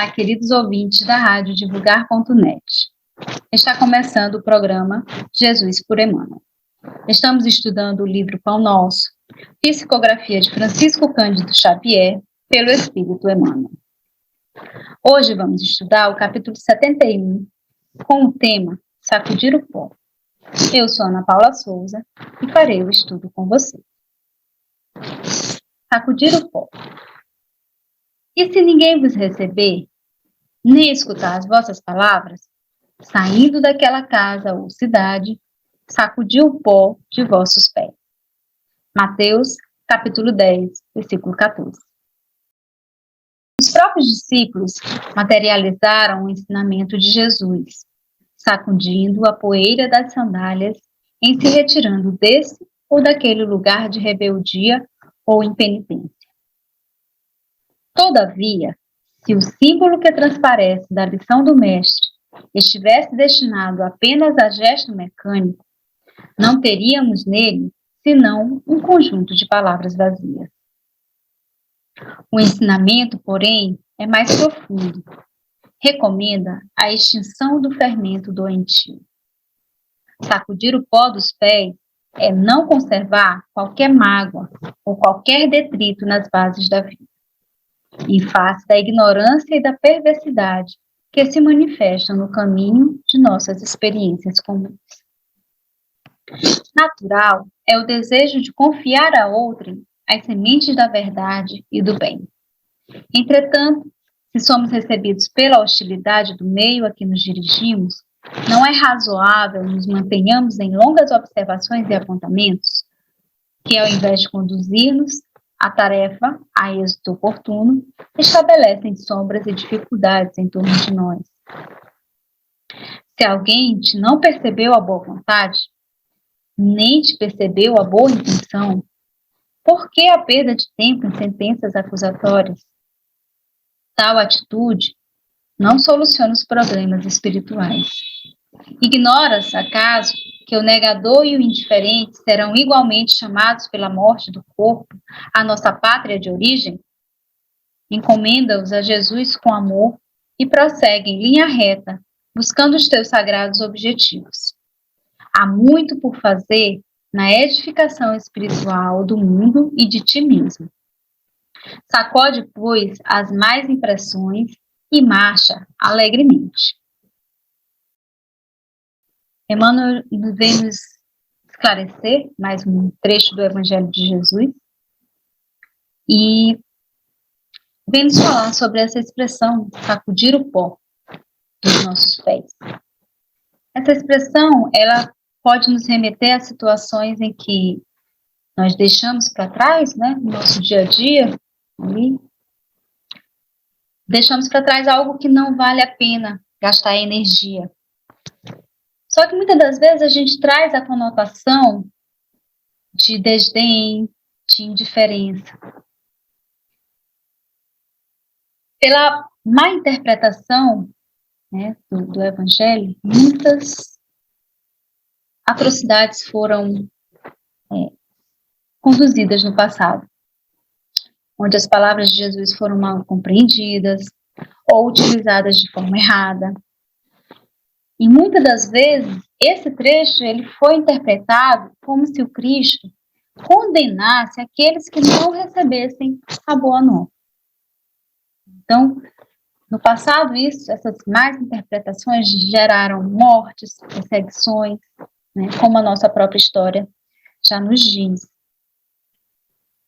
Olá, queridos ouvintes da Rádio Divulgar.net. Está começando o programa Jesus por Emmanuel. Estamos estudando o livro Pão Nosso, psicografia de Francisco Cândido Xavier, pelo Espírito Emmanuel. Hoje vamos estudar o capítulo 71, com o tema Sacudir o Pó. Eu sou Ana Paula Souza e farei o estudo com você. Sacudir o pó. E se ninguém vos receber, nem escutar as vossas palavras, saindo daquela casa ou cidade, sacudir o pó de vossos pés. Mateus, capítulo 10, versículo 14. Os próprios discípulos materializaram o ensinamento de Jesus, sacudindo a poeira das sandálias em se retirando desse ou daquele lugar de rebeldia ou impenitência. Todavia, se o símbolo que transparece da lição do mestre estivesse destinado apenas a gesto mecânico, não teríamos nele senão um conjunto de palavras vazias. O ensinamento, porém, é mais profundo. Recomenda a extinção do fermento doentio. Sacudir o pó dos pés é não conservar qualquer mágoa ou qualquer detrito nas bases da vida, em face da ignorância e da perversidade que se manifestam no caminho de nossas experiências comuns. Natural é o desejo de confiar a outrem as sementes da verdade e do bem. Entretanto, se somos recebidos pela hostilidade do meio a que nos dirigimos, não é razoável nos mantenhamos em longas observações e apontamentos, que ao invés de conduzir-nos a tarefa a êxito oportuno, estabelecem sombras e dificuldades em torno de nós. Se alguém te não percebeu a boa vontade, nem te percebeu a boa intenção, por que a perda de tempo em sentenças acusatórias? Tal atitude não soluciona os problemas espirituais. Ignoras, acaso, que o negador e o indiferente serão igualmente chamados pela morte do corpo à nossa pátria de origem? Encomenda-os a Jesus com amor e prossegue em linha reta, buscando os teus sagrados objetivos. Há muito por fazer na edificação espiritual do mundo e de ti mesmo. Sacode, pois, as más impressões e marcha alegremente. Emmanuel vem nos esclarecer mais um trecho do Evangelho de Jesus e vem nos falar sobre essa expressão, sacudir o pó dos nossos pés. Essa expressão, ela pode nos remeter a situações em que nós deixamos para trás, né, no nosso dia a dia, ali, deixamos para trás algo que não vale a pena gastar energia. Só que muitas das vezes a gente traz a conotação de desdém, de indiferença. Pela má interpretação, né, do Evangelho, muitas atrocidades foram conduzidas no passado, onde as palavras de Jesus foram mal compreendidas ou utilizadas de forma errada. E muitas das vezes, esse trecho ele foi interpretado como se o Cristo condenasse aqueles que não recebessem a boa nova. Então, no passado, essas más interpretações geraram mortes, perseguições, né, como a nossa própria história já nos diz.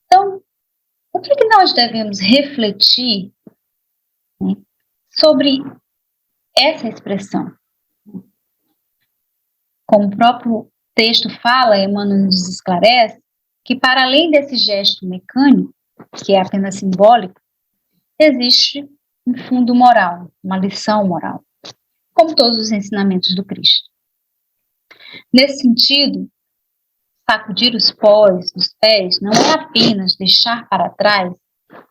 Então, o que nós devemos refletir, né, sobre essa expressão? Como o próprio texto fala, Emmanuel nos esclarece, que para além desse gesto mecânico, que é apenas simbólico, existe um fundo moral, uma lição moral, como todos os ensinamentos do Cristo. Nesse sentido, sacudir os pós dos pés não é apenas deixar para trás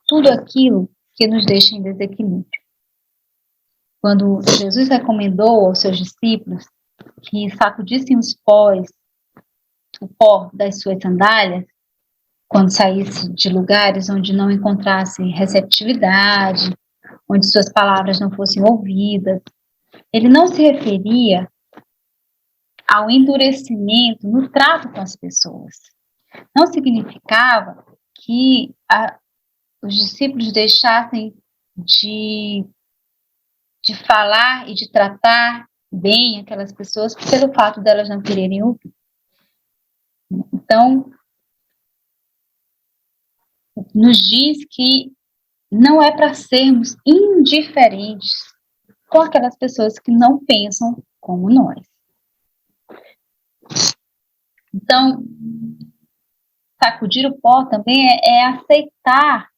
tudo aquilo que nos deixa em desequilíbrio. Quando Jesus recomendou aos seus discípulos que sacudissem os pós, o pó das suas sandálias, quando saísse de lugares onde não encontrasse receptividade, onde suas palavras não fossem ouvidas. Ele não se referia ao endurecimento no trato com as pessoas. Não significava que os discípulos deixassem de falar e de tratar bem aquelas pessoas pelo fato delas não quererem ouvir. Então, nos diz que não é para sermos indiferentes com aquelas pessoas que não pensam como nós. Então, sacudir o pó também é aceitar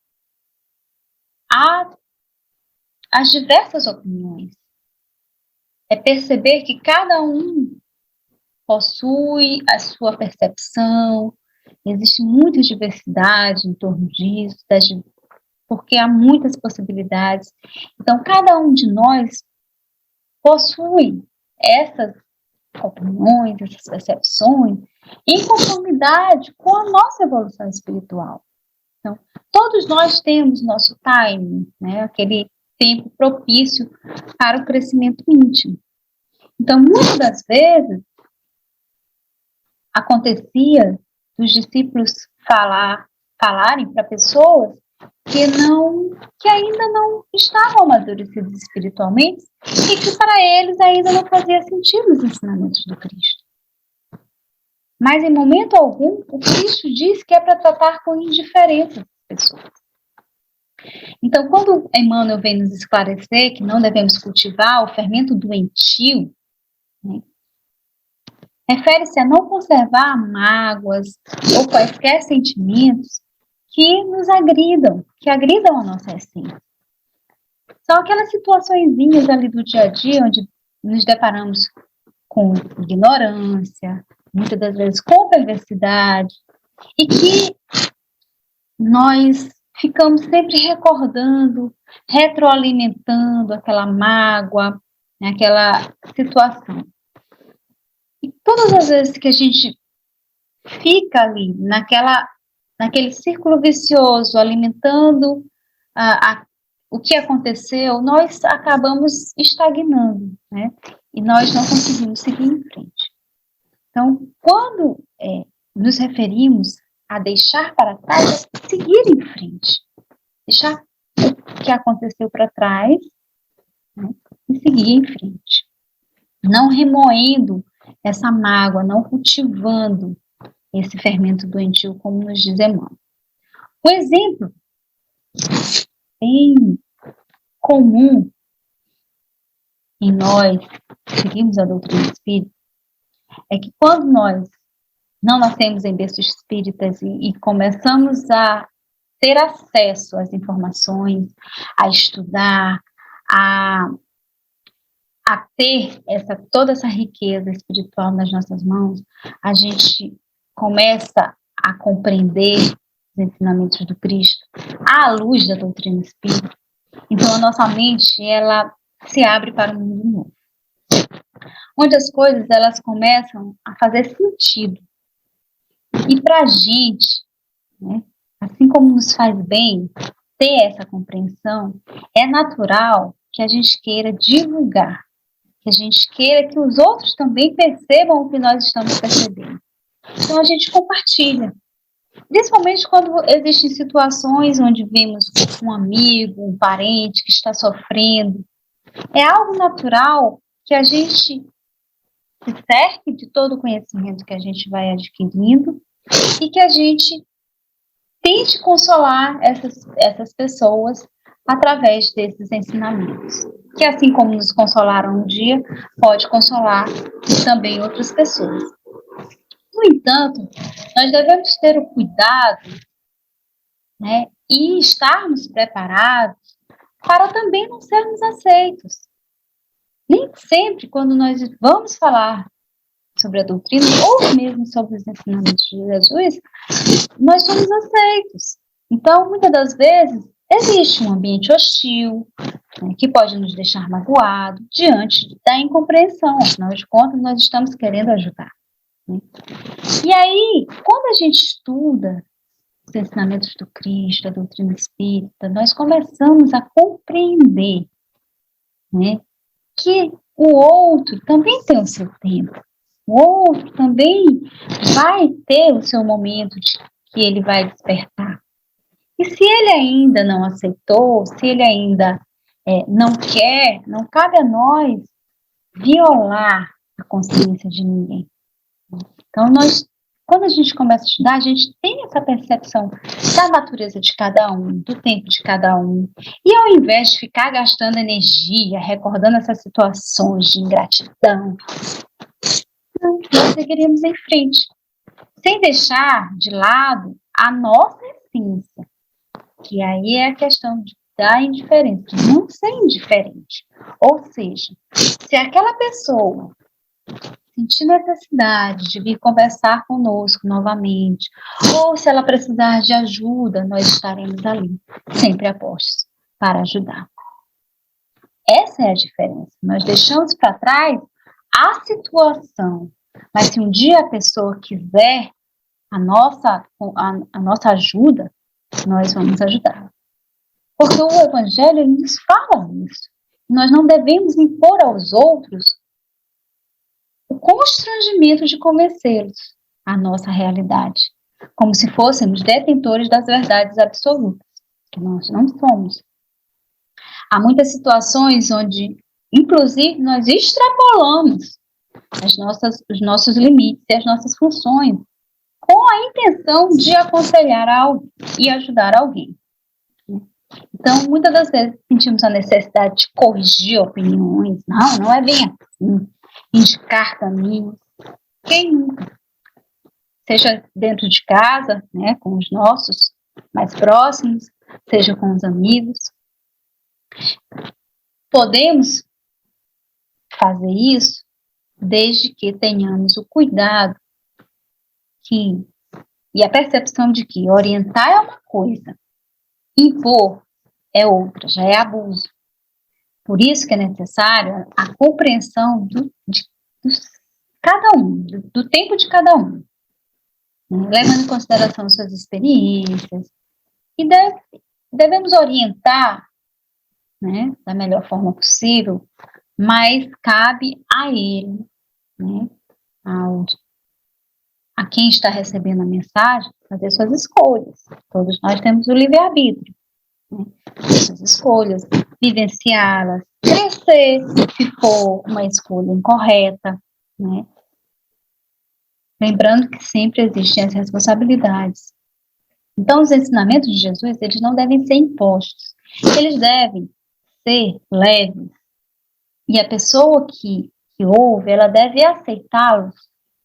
as diversas opiniões. É perceber que cada um possui a sua percepção, existe muita diversidade em torno disso, porque há muitas possibilidades. Então, cada um de nós possui essas opiniões, essas percepções, em conformidade com a nossa evolução espiritual. Então, todos nós temos nosso time, né? Aquele tempo propício para o crescimento íntimo. Então, muitas das vezes, acontecia dos discípulos falarem para pessoas que ainda não estavam amadurecidos espiritualmente e que para eles ainda não fazia sentido os ensinamentos do Cristo. Mas em momento algum, o Cristo diz que é para tratar com indiferença as pessoas. Então, quando Emmanuel vem nos esclarecer que não devemos cultivar o fermento doentio, né, refere-se a não conservar mágoas ou quaisquer sentimentos que nos agridam, que agridam a nossa essência. São aquelas situaçõezinhas ali do dia a dia onde nos deparamos com ignorância, muitas das vezes com perversidade, e que nós ficamos sempre recordando, retroalimentando aquela mágoa, né, aquela situação. E todas as vezes que a gente fica ali naquele círculo vicioso, alimentando o que aconteceu, nós acabamos estagnando, né? E nós não conseguimos seguir em frente. Então, quando nos referimos a deixar para trás, é seguir em frente. Deixar o que aconteceu para trás, né, e seguir em frente. Não remoendo essa mágoa, não cultivando esse fermento doentio, como nos diz Emmanuel. Um exemplo bem comum em nós que seguimos a doutrina espírita é que quando nós não nascemos em berços espíritas e começamos a ter acesso às informações, a estudar, a ter toda essa riqueza espiritual nas nossas mãos, a gente começa a compreender os ensinamentos do Cristo à luz da doutrina espírita. Então, a nossa mente, ela se abre para um mundo novo, onde as coisas, elas começam a fazer sentido. E para a gente, né, assim como nos faz bem ter essa compreensão, é natural que a gente queira divulgar, que a gente queira que os outros também percebam o que nós estamos percebendo. Então, a gente compartilha. Principalmente quando existem situações onde vemos um amigo, um parente que está sofrendo. É algo natural que a gente se cerque de todo o conhecimento que a gente vai adquirindo e que a gente tente consolar essas pessoas através desses ensinamentos. Que assim como nos consolaram um dia, pode consolar também outras pessoas. No entanto, nós devemos ter o cuidado, né, e estarmos preparados para também não sermos aceitos. Nem sempre, quando nós vamos falar sobre a doutrina ou mesmo sobre os ensinamentos de Jesus, nós somos aceitos. Então, muitas das vezes, existe um ambiente hostil, né, que pode nos deixar magoado diante da incompreensão. Afinal de contas, nós estamos querendo ajudar. Né? E aí, quando a gente estuda os ensinamentos do Cristo, a doutrina espírita, nós começamos a compreender, né, que o outro também tem o seu tempo. O outro também vai ter o seu momento que ele vai despertar. E se ele ainda não aceitou, se ele ainda não quer, não cabe a nós violar a consciência de ninguém. Então, quando a gente começa a estudar, a gente tem essa percepção da natureza de cada um, do tempo de cada um. E ao invés de ficar gastando energia, recordando essas situações de ingratidão, nós seguiríamos em frente, sem deixar de lado a nossa essência, que aí é a questão da indiferença, de não ser indiferente. Ou seja, se aquela pessoa sentir necessidade de vir conversar conosco novamente, ou se ela precisar de ajuda, nós estaremos ali, sempre a postos, para ajudar. Essa é a diferença. Nós deixamos para trás a situação, mas se um dia a pessoa quiser a nossa ajuda, nós vamos ajudar. Porque o Evangelho ele nos fala isso. Nós não devemos impor aos outros o constrangimento de convencê-los à nossa realidade, como se fôssemos detentores das verdades absolutas, que nós não somos. Há muitas situações onde, inclusive, nós extrapolamos os nossos limites e as nossas funções, com a intenção de aconselhar algo e ajudar alguém. Então, muitas das vezes sentimos a necessidade de corrigir opiniões. Não é bem assim. Indicar caminhos. Quem nunca? Seja dentro de casa, né, com os nossos mais próximos, seja com os amigos. Podemos fazer isso desde que tenhamos o cuidado e a percepção de que orientar é uma coisa, impor é outra, já é abuso. Por isso que é necessário a compreensão de cada um, do tempo de cada um, né? Levando em consideração suas experiências, e devemos orientar, né, da melhor forma possível, mas cabe a ele, né, a quem está recebendo a mensagem, fazer suas escolhas. Todos nós temos o livre-arbítrio, né? Suas escolhas, vivenciá-las, crescer se for uma escolha incorreta, né? Lembrando que sempre existem as responsabilidades. Então, os ensinamentos de Jesus, eles não devem ser impostos. Eles devem ser leves. E a pessoa que ouve, ela deve aceitá-los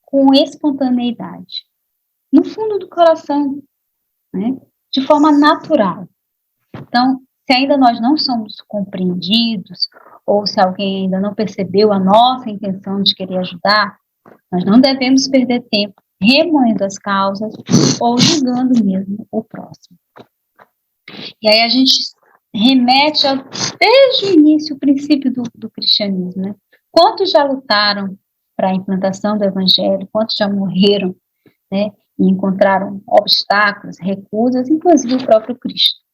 com espontaneidade. No fundo do coração, né? De forma natural. Então, se ainda nós não somos compreendidos, ou se alguém ainda não percebeu a nossa intenção de querer ajudar, nós não devemos perder tempo remoendo as causas ou julgando mesmo o próximo. E aí a gente remete desde o início, o princípio do cristianismo, né? Quantos já lutaram para a implantação do evangelho, quantos já morreram, né? E encontraram obstáculos, recusas, inclusive o próprio Cristo.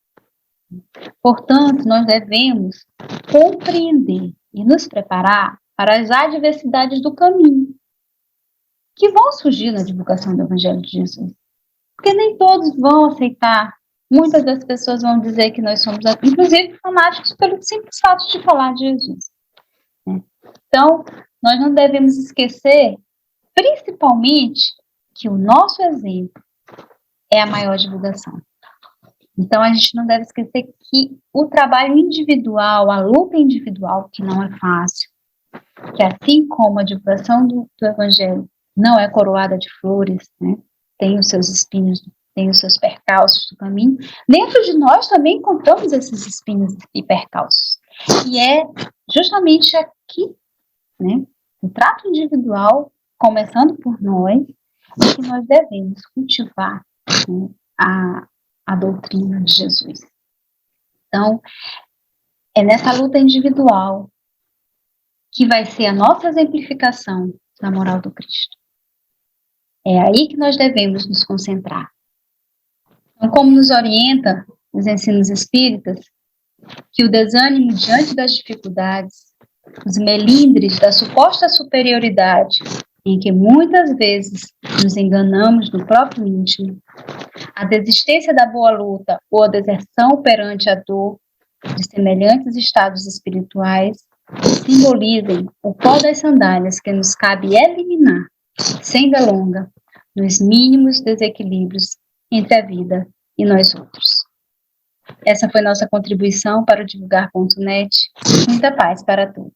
Portanto, nós devemos compreender e nos preparar para as adversidades do caminho, que vão surgir na divulgação do Evangelho de Jesus. Porque nem todos vão aceitar. Muitas das pessoas vão dizer que nós somos, inclusive, fanáticos pelo simples fato de falar de Jesus. Então, nós não devemos esquecer, principalmente, que o nosso exemplo é a maior divulgação. Então, a gente não deve esquecer que o trabalho individual, a luta individual, que não é fácil, que assim como a divulgação do Evangelho não é coroada de flores, né? Tem os seus espinhos, tem os seus percalços do caminho. Dentro de nós também encontramos esses espinhos e percalços. E é justamente aqui, né, o trato individual, começando por nós, que nós devemos cultivar, né, a doutrina de Jesus. Então, é nessa luta individual que vai ser a nossa exemplificação da moral do Cristo. É aí que nós devemos nos concentrar. Como nos orienta os ensinos espíritas, que o desânimo diante das dificuldades, os melindres da suposta superioridade, em que muitas vezes nos enganamos no próprio íntimo, a desistência da boa luta ou a deserção perante a dor de semelhantes estados espirituais, simbolizem o pó das sandálias que nos cabe eliminar, sem delonga, nos mínimos desequilíbrios entre a vida e nós outros. Essa foi nossa contribuição para o Divulgar.net. Muita paz para todos.